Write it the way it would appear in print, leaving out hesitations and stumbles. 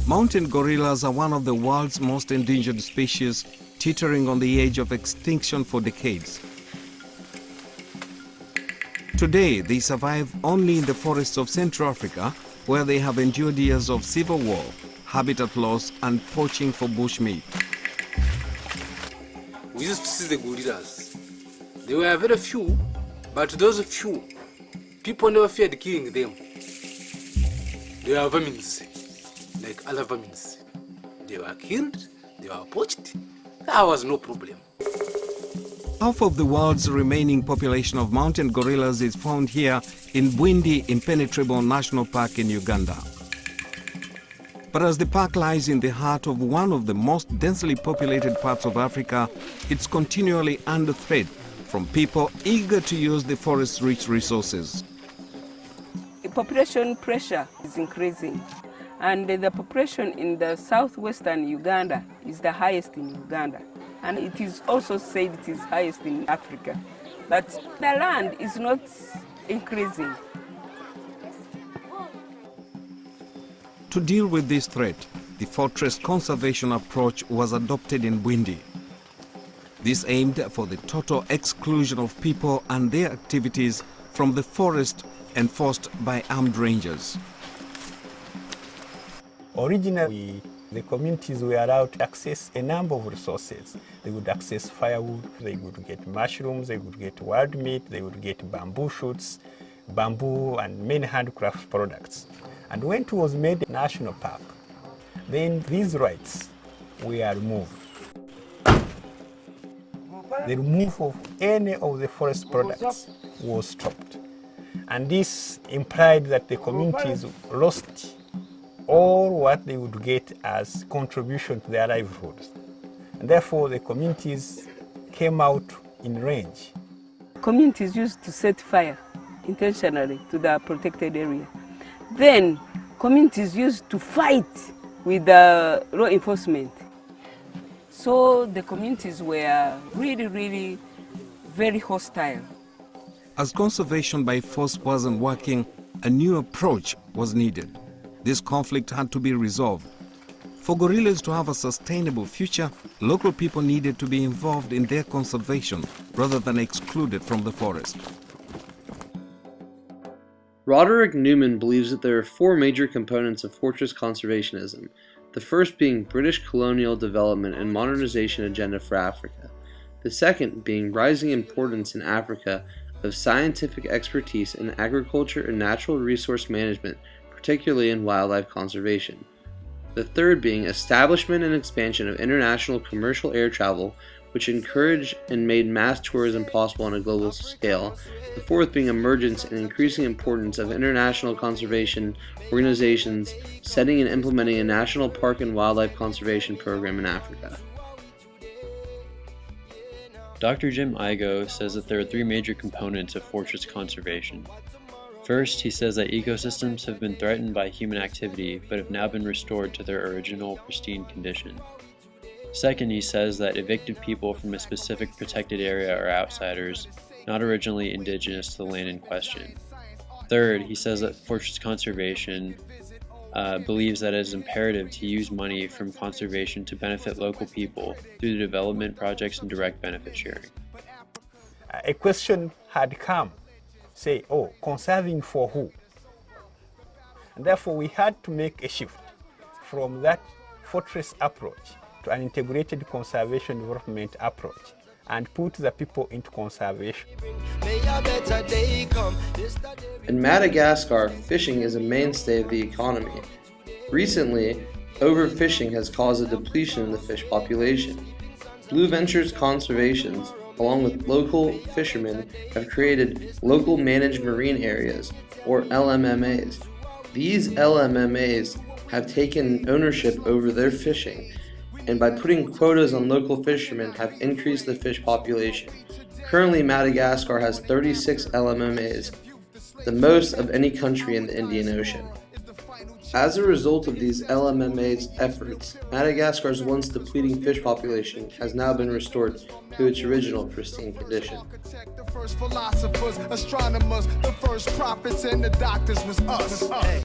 Mountain gorillas are one of the world's most endangered species, teetering on the edge of extinction for decades. Today, they survive only in the forests of Central Africa, where they have endured years of civil war, habitat loss, and poaching for bushmeat. We used to see the gorillas. They were very few, but those few, people never feared killing them. They were vermins, like other vermins. They were killed, they were poached. There was no problem. Half of the world's remaining population of mountain gorillas is found here in Bwindi Impenetrable National Park in Uganda. But as the park lies in the heart of one of the most densely populated parts of Africa, it's continually under threat from people eager to use the forest's rich resources. The population pressure is increasing, and the population in the southwestern Uganda is the highest in Uganda. And it is also said it is highest in Africa. But the land is not increasing. To deal with this threat, the fortress conservation approach was adopted in Bwindi. This aimed for the total exclusion of people and their activities from the forest enforced by armed rangers. Originally, the communities were allowed to access a number of resources. They would access firewood, they would get mushrooms, they would get wild meat, they would get bamboo shoots, bamboo and many handcraft products. And when it was made a national park, then these rights were removed. The removal of any of the forest products was stopped. And this implied that the communities lost all what they would get as contribution to their livelihoods. And therefore, the communities came out in range. Communities used to set fire intentionally to the protected area. Then, communities used to fight with the law enforcement. So the communities were really very hostile. As conservation by force wasn't working, a new approach was needed. This conflict had to be resolved. For gorillas to have a sustainable future, local people needed to be involved in their conservation rather than excluded from the forest. Roderick Newman believes that there are four major components of fortress conservationism, the first being British colonial development and modernization agenda for Africa, the second being rising importance in Africa of scientific expertise in agriculture and natural resource management, particularly in wildlife conservation. The third being establishment and expansion of international commercial air travel, which encouraged and made mass tourism possible on a global scale. The fourth being emergence and increasing importance of international conservation organizations setting and implementing a national park and wildlife conservation program in Africa. Dr. Jim Igo says that there are three major components of fortress conservation. First, he says that ecosystems have been threatened by human activity but have now been restored to their original pristine condition. Second, he says that evicted people from a specific protected area are outsiders, not originally indigenous to the land in question. Third, he says that fortress conservation believes that it is imperative to use money from conservation to benefit local people through the development projects and direct benefit sharing. A question had come, say, oh, conserving for who? And therefore we had to make a shift from that fortress approach to an integrated conservation development approach and put the people into conservation. In Madagascar, fishing is a mainstay of the economy. Recently, overfishing has caused a depletion in the fish population. Blue Ventures Conservations, along with local fishermen, have created local managed marine areas, or LMMAs. These LMMAs have taken ownership over their fishing, and by putting quotas on local fishermen have increased the fish population. Currently, Madagascar has 36 LMMAs, the most of any country in the Indian Ocean. As a result of these LMMA's efforts, Madagascar's once depleting fish population has now been restored to its original pristine condition. The first philosophers, astronomers, the first prophets, and the doctors was us.